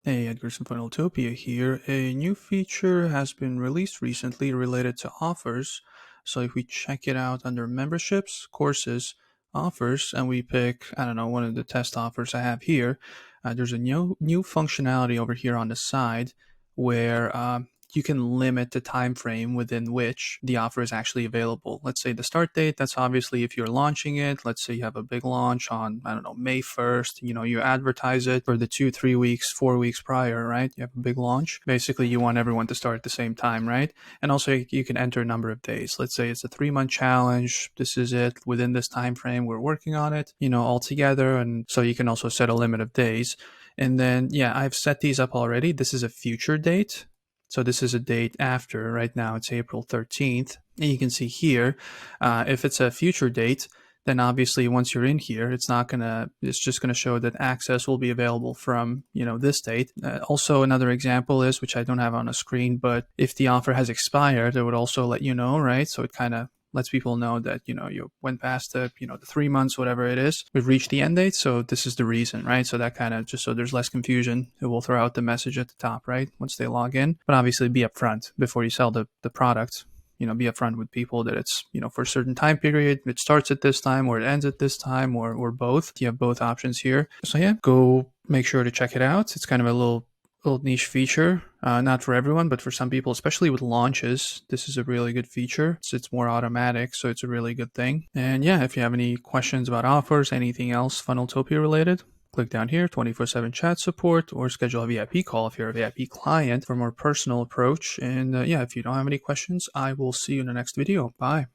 Hey, Edgars from Funneltopia here. A new feature has been released recently related to offers. So if we check it out under memberships, courses, offers, and we pick, I don't know, one of the test offers I have here, there's a new functionality over here on the side where you can limit the time frame within which the offer is actually available. Let's say the start date, that's obviously if you're launching it. Let's say you have a big launch on, I don't know, May 1st. You advertise it for the 2, 3 weeks, 4 weeks prior, right? You have a big launch. Basically, you want everyone to start at the same time, right? And also you can enter a number of days. Let's say it's a 3-month challenge. This is it. Within this time frame, we're working on it, all together. And so you can also set a limit of days. And then, yeah, I've set these up already. This is a future date. So this is a date after. Right now it's April 13th. And you can see here, if it's a future date, then obviously once you're in here, it's just gonna show that access will be available from, this date. Also, another example is, which I don't have on a screen, but if the offer has expired, it would also let you know, right? So it kind of lets people know that, you went past the 3 months, whatever it is, we've reached the end date. So this is the reason, right? So that kind of, just so there's less confusion, it will throw out the message at the top, right? Once they log in, but obviously be upfront before you sell the product. Be upfront with people that it's, for a certain time period, it starts at this time or it ends at this time, or both. You have both options here. So yeah, go make sure to check it out. It's kind of a little niche feature, not for everyone, but for some people, especially with launches, this is a really good feature. It's more automatic, so it's a really good thing. And yeah, if you have any questions about offers, anything else Funneltopia related, click down here, 24/7 chat support, or schedule a VIP call if you're a VIP client for a more personal approach. And yeah, if you don't have any questions, I will see you in the next video. Bye.